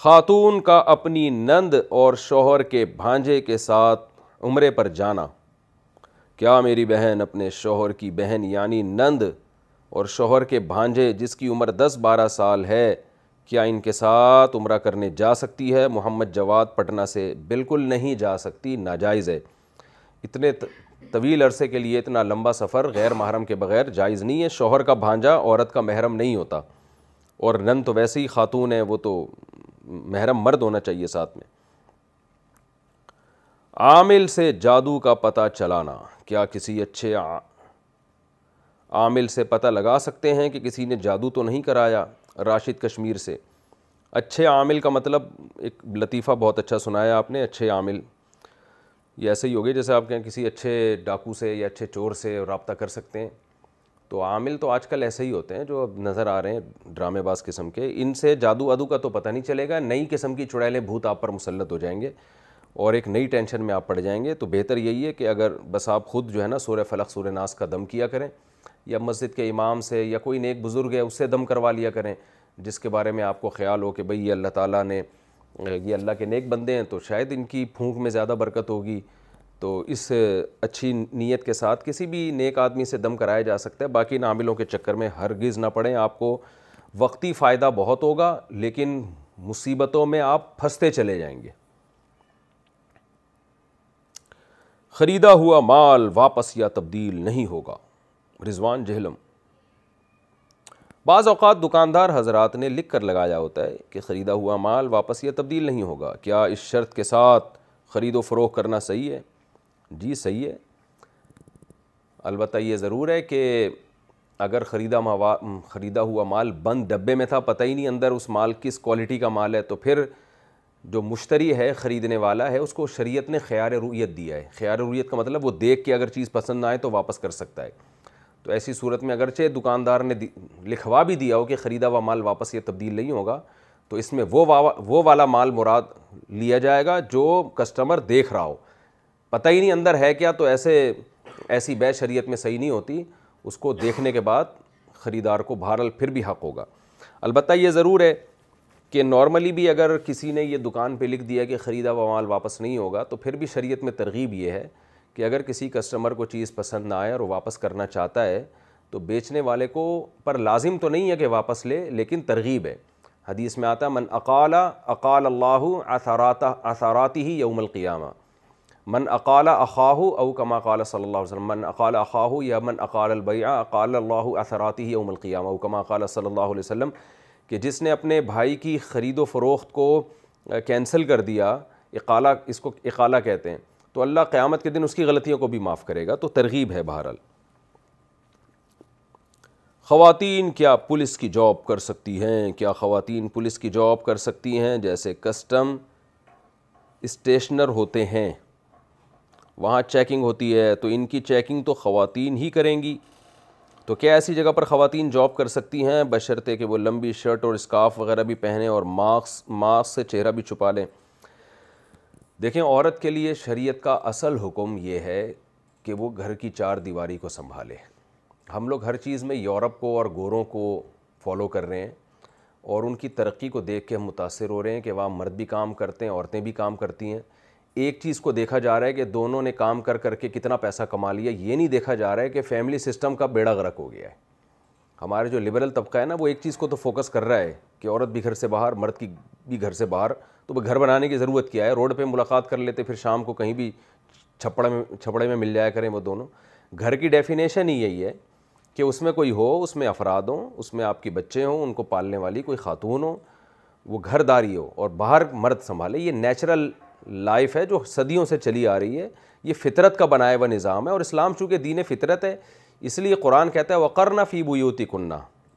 خاتون کا اپنی نند اور شوہر کے بھانجے کے ساتھ عمرے پر جانا. کیا میری بہن اپنے شوہر کی بہن یعنی نند اور شوہر کے بھانجے جس کی عمر 10-12 سال ہے کیا ان کے ساتھ عمرہ کرنے جا سکتی ہے؟ محمد جواد پٹنہ سے. بالکل نہیں جا سکتی، ناجائز ہے. اتنے طویل عرصے کے لیے اتنا لمبا سفر غیر محرم کے بغیر جائز نہیں ہے. شوہر کا بھانجا عورت کا محرم نہیں ہوتا، اور نند تو ویسے ہی خاتون ہے، وہ تو محرم مرد ہونا چاہیے ساتھ میں. عامل سے جادو کا پتہ چلانا. کیا کسی اچھے عامل سے پتہ لگا سکتے ہیں کہ کسی نے جادو تو نہیں کرایا؟ راشد کشمیر سے. اچھے عامل کا مطلب ایک لطیفہ بہت اچھا سنایا آپ نے. اچھے عامل یہ ایسے ہی ہوگے جیسے آپ کہیں کسی اچھے ڈاکو سے یا اچھے چور سے رابطہ کر سکتے ہیں. تو عامل تو آج کل ایسے ہی ہوتے ہیں جو اب نظر آ رہے ہیں ڈرامے باز قسم کے. ان سے جادو ادو کا تو پتہ نہیں چلے گا. نئی قسم کی چڑیلیں بھوت آپ پر مسلط ہو جائیں گے اور ایک نئی ٹینشن میں آپ پڑ جائیں گے. تو بہتر یہی ہے کہ اگر بس آپ خود جو ہے نا سورہ فلق سورہ ناس کا دم کیا کریں، یا مسجد کے امام سے یا کوئی نیک بزرگ ہے اس سے دم کروا لیا کریں جس کے بارے میں آپ کو خیال ہو کہ بھئی یہ اللہ تعالیٰ نے، یہ اللہ کے نیک بندے ہیں تو شاید ان کی پھونک میں زیادہ برکت ہوگی. تو اس اچھی نیت کے ساتھ کسی بھی نیک آدمی سے دم کرایا جا سکتا ہے. باقی ان عاملوں کے چکر میں ہرگز نہ پڑیں. آپ کو وقتی فائدہ بہت ہوگا لیکن مصیبتوں میں آپ پھنستے چلے جائیں گے. خریدا ہوا مال واپس یا تبدیل نہیں ہوگا. رضوان جہلم. بعض اوقات دکاندار حضرات نے لکھ کر لگایا ہوتا ہے کہ خریدا ہوا مال واپس یا تبدیل نہیں ہوگا. کیا اس شرط کے ساتھ خرید و فروخت کرنا صحیح ہے؟ جی صحیح ہے. البتہ یہ ضرور ہے کہ اگر خریدا ہوا مال بند ڈبے میں تھا، پتہ ہی نہیں اندر اس مال کس کوالٹی کا مال ہے، تو پھر جو مشتری ہے، خریدنے والا ہے، اس کو شریعت نے خیار رؤیت دیا ہے. خیار رؤیت کا مطلب وہ دیکھ کے اگر چیز پسند نہ آئے تو واپس کر سکتا ہے. تو ایسی صورت میں اگرچہ دکاندار نے لکھوا بھی دیا ہو کہ خریدا ہوا مال واپس یا تبدیل نہیں ہوگا، تو اس میں وہ والا مال مراد لیا جائے گا جو کسٹمر دیکھ رہا ہو. پتہ ہی نہیں اندر ہے کیا، تو ایسی بیع شریعت میں صحیح نہیں ہوتی. اس کو دیکھنے کے بعد خریدار کو بہرحال پھر بھی حق ہوگا. البتہ یہ ضرور ہے کہ نارملی بھی اگر کسی نے یہ دکان پہ لکھ دیا کہ خریدا ہوا مال واپس نہیں ہوگا، تو پھر بھی شریعت میں ترغیب یہ ہے کہ اگر کسی کسٹمر کو چیز پسند نہ آئے اور وہ واپس کرنا چاہتا ہے تو بیچنے والے کو پر لازم تو نہیں ہے کہ واپس لے، لیکن ترغیب ہے. حدیث میں آتا ہے من اقال اللہ اثاراته یوم القیامہ. من اقال اخاہ او کما قال صلی اللہ علیہ وسلم من اقال اخاہ یا من اقال البیع اقال اللہ اثراته یوم القیامہ او کما قال صلی اللہ علیہ وسلم، کہ جس نے اپنے بھائی کی خرید و فروخت کو کینسل کر دیا، اقالہ، اس کو اقالہ کہتے ہیں، تو اللہ قیامت کے دن اس کی غلطیوں کو بھی معاف کرے گا. تو ترغیب ہے بہرحال. خواتین کیا پولیس کی جاب کر سکتی ہیں؟ کیا خواتین پولیس کی جاب کر سکتی ہیں؟ جیسے کسٹم اسٹیشنر ہوتے ہیں، وہاں چیکنگ ہوتی ہے، تو ان کی چیکنگ تو خواتین ہی کریں گی. تو کیا ایسی جگہ پر خواتین جاب کر سکتی ہیں بشرطے کہ وہ لمبی شرٹ اور اسکارف وغیرہ بھی پہنیں اور ماسک سے چہرہ بھی چھپا لیں؟ دیکھیں، عورت کے لیے شریعت کا اصل حکم یہ ہے کہ وہ گھر کی چار دیواری کو سنبھالے. ہم لوگ ہر چیز میں یورپ کو اور گوروں کو فالو کر رہے ہیں اور ان کی ترقی کو دیکھ کے ہم متاثر ہو رہے ہیں کہ وہاں مرد بھی کام کرتے ہیں، عورتیں بھی کام کرتی ہیں. ایک چیز کو دیکھا جا رہا ہے کہ دونوں نے کام کر کے کتنا پیسہ کما لیا. یہ نہیں دیکھا جا رہا ہے کہ فیملی سسٹم کا بیڑا غرق ہو گیا ہے. ہمارے جو لبرل طبقہ ہے نا، وہ ایک چیز کو تو فوکس کر رہا ہے کہ عورت بھی گھر سے باہر، مرد کی بھی گھر سے باہر. تو وہ گھر بنانے کی ضرورت کیا ہے؟ روڈ پہ ملاقات کر لیتے، پھر شام کو کہیں بھی چھپڑے میں مل جایا کریں وہ دونوں. گھر کی ڈیفینیشن ہی یہی ہے کہ اس میں کوئی ہو، اس میں افراد ہوں، اس میں آپ کی بچے ہوں، ان کو پالنے والی کوئی خاتون ہو، وہ گھر داری ہو اور باہر مرد سنبھالے. یہ نیچرل لائف ہے جو صدیوں سے چلی آ رہی ہے. یہ فطرت کا بنایا ہوا نظام ہے، اور اسلام چونکہ دین فطرت ہے اس لیے قرآن کہتا ہے وَقَرْنَ فِي بُيُوتِكُنَّ.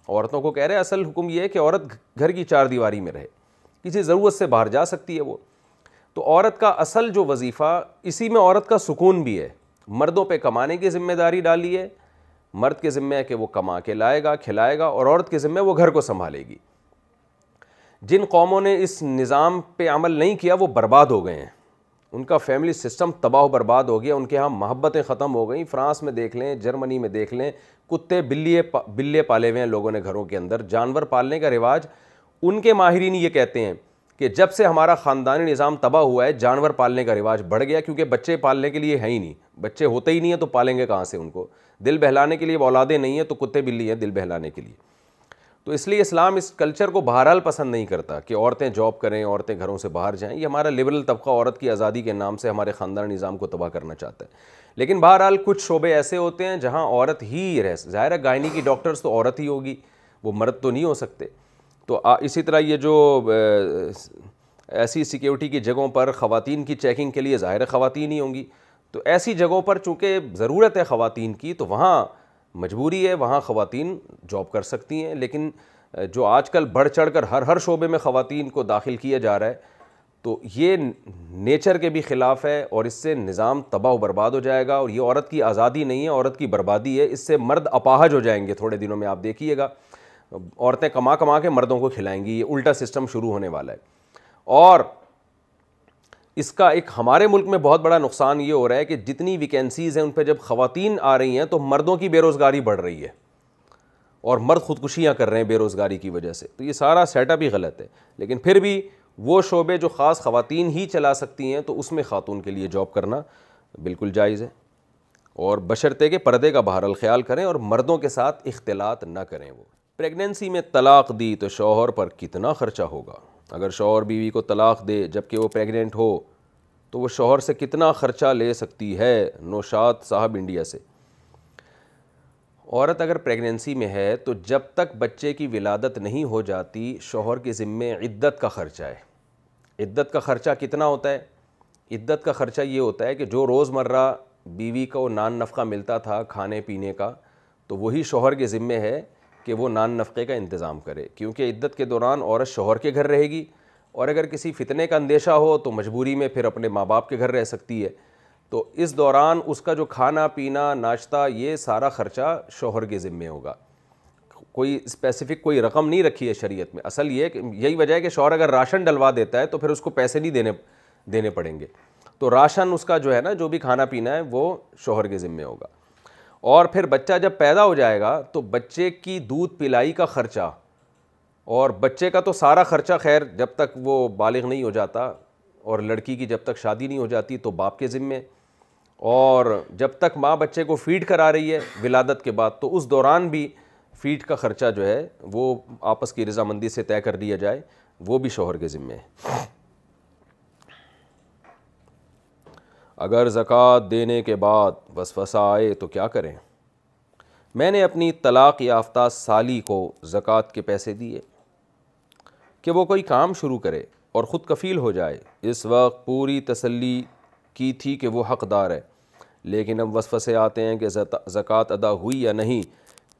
عورتوں کو کہہ رہے ہیں اصل حکم یہ ہے کہ عورت گھر کی چار دیواری میں رہے، کسی ضرورت سے باہر جا سکتی ہے وہ. تو عورت کا اصل جو وظیفہ، اسی میں عورت کا سکون بھی ہے. مردوں پہ کمانے کی ذمہ داری ڈالی ہے، مرد کے ذمہ ہے کہ وہ کما کے لائے گا، کھلائے گا، اور عورت کے ذمہ وہ گھر کو سنبھالے گی. جن قوموں نے اس نظام پہ عمل نہیں کیا وہ برباد ہو گئے ہیں. ان کا فیملی سسٹم تباہ و برباد ہو گیا. ان کے ہاں محبتیں ختم ہو گئیں. فرانس میں دیکھ لیں، جرمنی میں دیکھ لیں، کتے بلے پالے ہوئے ہیں لوگوں نے گھروں کے اندر. جانور پالنے کا رواج، ان کے ماہرین یہ کہتے ہیں کہ جب سے ہمارا خاندانی نظام تباہ ہوا ہے جانور پالنے کا رواج بڑھ گیا, کیونکہ بچے پالنے کے لیے ہیں ہی نہیں, بچے ہوتے ہی نہیں ہیں تو پالیں گے کہاں سے ان کو, دل بہلانے کے لیے اولادیں نہیں ہیں تو کتے بلی ہیں دل بہلانے کے لیے. تو اس لیے اسلام اس کلچر کو بہرحال پسند نہیں کرتا کہ عورتیں جاب کریں, عورتیں گھروں سے باہر جائیں. یہ ہمارا لبرل طبقہ عورت کی آزادی کے نام سے ہمارے خاندانی نظام کو تباہ کرنا چاہتا ہے. لیکن بہرحال کچھ شعبے ایسے ہوتے ہیں جہاں عورت ہی رہ, ظاہر ہے گائنی کی ڈاکٹرز تو عورت ہی ہوگی, وہ مرد تو نہیں ہو سکتے. تو اسی طرح یہ جو ایسی سیکیورٹی کی جگہوں پر خواتین کی چیکنگ کے لیے ظاہر خواتین ہی ہوں گی. تو ایسی جگہوں پر چونکہ ضرورت ہے خواتین کی تو وہاں مجبوری ہے, وہاں خواتین جاب کر سکتی ہیں. لیکن جو آج کل بڑھ چڑھ کر ہر شعبے میں خواتین کو داخل کیا جا رہا ہے تو یہ نیچر کے بھی خلاف ہے, اور اس سے نظام تباہ و برباد ہو جائے گا. اور یہ عورت کی آزادی نہیں ہے, عورت کی بربادی ہے. اس سے مرد اپاہج ہو جائیں گے تھوڑے دنوں میں, آپ دیکھیے گا عورتیں کما کے مردوں کو کھلائیں گی. یہ الٹا سسٹم شروع ہونے والا ہے. اور اس کا ایک ہمارے ملک میں بہت بڑا نقصان یہ ہو رہا ہے کہ جتنی ویکینسیز ہیں ان پہ جب خواتین آ رہی ہیں تو مردوں کی بے روزگاری بڑھ رہی ہے, اور مرد خودکشیاں کر رہے ہیں بے روزگاری کی وجہ سے. تو یہ سارا سیٹ اپ ہی غلط ہے. لیکن پھر بھی وہ شعبے جو خاص خواتین ہی چلا سکتی ہیں تو اس میں خاتون کے لیے جاب کرنا بالکل جائز ہے, اور بشرطے کہ پردے کا بہرحال خیال کریں اور مردوں کے ساتھ اختلاط نہ کریں. وہ پریگننسی میں طلاق دی تو شوہر پر کتنا خرچہ ہوگا؟ اگر شوہر بیوی کو طلاق دے جبکہ وہ پریگننٹ ہو تو وہ شوہر سے کتنا خرچہ لے سکتی ہے؟ نوشاد صاحب انڈیا سے. عورت اگر پریگننسی میں ہے تو جب تک بچے کی ولادت نہیں ہو جاتی شوہر کے ذمے عدت کا خرچہ ہے. عدت کا خرچہ کتنا ہوتا ہے؟ عدت کا خرچہ یہ ہوتا ہے کہ جو روز مرہ بیوی کو نان نفقہ ملتا تھا کھانے پینے کا, تو وہی شوہر کے ذمے ہے کہ وہ نان نفقے کا انتظام کرے, کیونکہ عدت کے دوران عورت شوہر کے گھر رہے گی, اور اگر کسی فتنے کا اندیشہ ہو تو مجبوری میں پھر اپنے ماں باپ کے گھر رہ سکتی ہے. تو اس دوران اس کا جو کھانا پینا ناشتہ یہ سارا خرچہ شوہر کے ذمے ہوگا. کوئی اسپیسیفک کوئی رقم نہیں رکھی ہے شریعت میں. اصل یہ کہ یہی وجہ ہے کہ شوہر اگر راشن ڈلوا دیتا ہے تو پھر اس کو پیسے نہیں دینے پڑیں گے. تو راشن اس کا جو ہے نا, جو بھی کھانا پینا ہے وہ شوہر کے ذمے ہوگا. اور پھر بچہ جب پیدا ہو جائے گا تو بچے کی دودھ پلائی کا خرچہ, اور بچے کا تو سارا خرچہ خیر جب تک وہ بالغ نہیں ہو جاتا, اور لڑکی کی جب تک شادی نہیں ہو جاتی تو باپ کے ذمے, اور جب تک ماں بچے کو فیڈ کرا رہی ہے ولادت کے بعد تو اس دوران بھی فیڈ کا خرچہ جو ہے وہ آپس کی رضامندی سے طے کر دیا جائے, وہ بھی شوہر کے ذمے ہے. اگر زکوٰۃ دینے کے بعد وسوسہ آئے تو کیا کریں؟ میں نے اپنی طلاق یافتہ سالی کو زکوٰۃ کے پیسے دیے کہ وہ کوئی کام شروع کرے اور خود کفیل ہو جائے. اس وقت پوری تسلی کی تھی کہ وہ حقدار ہے, لیکن اب وسوسے آتے ہیں کہ زکوٰۃ ادا ہوئی یا نہیں.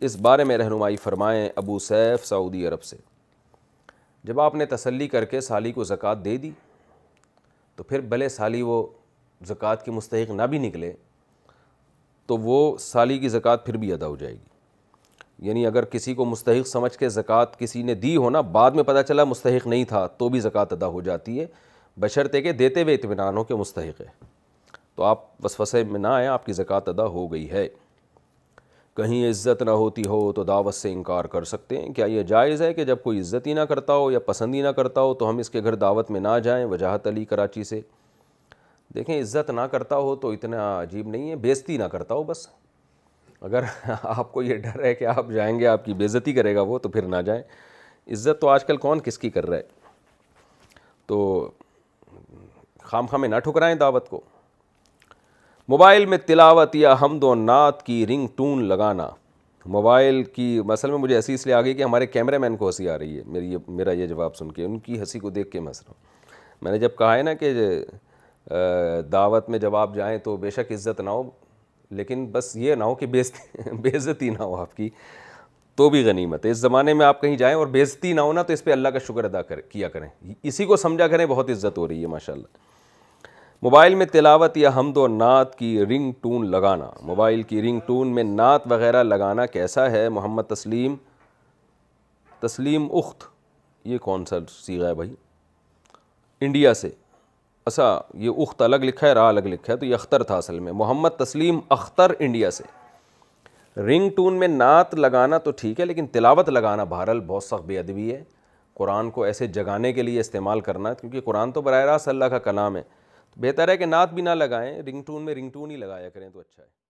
اس بارے میں رہنمائی فرمائیں. ابو سیف سعودی عرب سے. جب آپ نے تسلی کر کے سالی کو زکوٰۃ دے دی تو پھر بھلے سالی وہ زکوٰۃ کی مستحق نہ بھی نکلے تو وہ سالی کی زکوٰۃ پھر بھی ادا ہو جائے گی. یعنی اگر کسی کو مستحق سمجھ کے زکوٰۃ کسی نے دی ہو نا, بعد میں پتہ چلا مستحق نہیں تھا تو بھی زکوٰۃ ادا ہو جاتی ہے, بشرطے کہ دیتے ہوئے اطمینان ہو کہ مستحق ہے. تو آپ وسوسے میں نہ آئیں, آپ کی زکوٰۃ ادا ہو گئی ہے. کہیں عزت نہ ہوتی ہو تو دعوت سے انکار کر سکتے ہیں. کیا یہ جائز ہے کہ جب کوئی عزت ہی نہ کرتا ہو یا پسند ہی نہ کرتا ہو تو ہم اس کے گھر دعوت میں نہ جائیں؟ وجاہت علی کراچی سے. دیکھیں عزت نہ کرتا ہو تو اتنا عجیب نہیں ہے, بےزتی نہ کرتا ہو بس. اگر آپ کو یہ ڈر ہے کہ آپ جائیں گے آپ کی بےزتی کرے گا وہ, تو پھر نہ جائیں. عزت تو آج کل کون کس کی کر رہا ہے, تو خام خواہ میں نہ ٹھکرائیں دعوت کو. موبائل میں تلاوت یا حمد و نعت کی رنگ ٹون لگانا. موبائل کی مسئلہ میں مجھے ہنسی اس لیے آ گئی کہ ہمارے کیمرہ مین کو ہنسی آ رہی ہے میرا یہ جواب سن کے, ان کی ہنسی کو دیکھ کے میں ہنس رہا ہوں. میں نے جب کہا ہے نا کہ دعوت میں جب آپ جائیں تو بے شک عزت نہ ہو, لیکن بس یہ نہ ہو کہ بےعزتی نہ ہو آپ کی, تو بھی غنیمت ہے. اس زمانے میں آپ کہیں جائیں اور بےعزتی نہ ہونا تو اس پہ اللہ کا شکر ادا کیا کریں, اسی کو سمجھا کریں بہت عزت ہو رہی ہے ماشاءاللہ. موبائل میں تلاوت یا حمد و نعت کی رنگ ٹون لگانا. موبائل کی رنگ ٹون میں نعت وغیرہ لگانا کیسا ہے؟ محمد تسلیم اخت, یہ کون سا صیغہ ہے بھائی؟ انڈیا سے. اچھا یہ اخت الگ لکھا ہے, راہ الگ لکھا ہے, تو یہ اختر تھا اصل میں. محمد تسلیم اختر انڈیا سے. رنگ ٹون میں نعت لگانا تو ٹھیک ہے, لیکن تلاوت لگانا بہرحال بہت سخت بے ادبی ہے. قرآن کو ایسے جگانے کے لیے استعمال کرنا، کیونکہ قرآن تو براہ راست اللہ کا کلام ہے، بہتر ہے کہ نعت بھی نہ لگائیں، رنگ ٹون میں رنگ ٹون ہی لگایا کریں تو اچھا ہے۔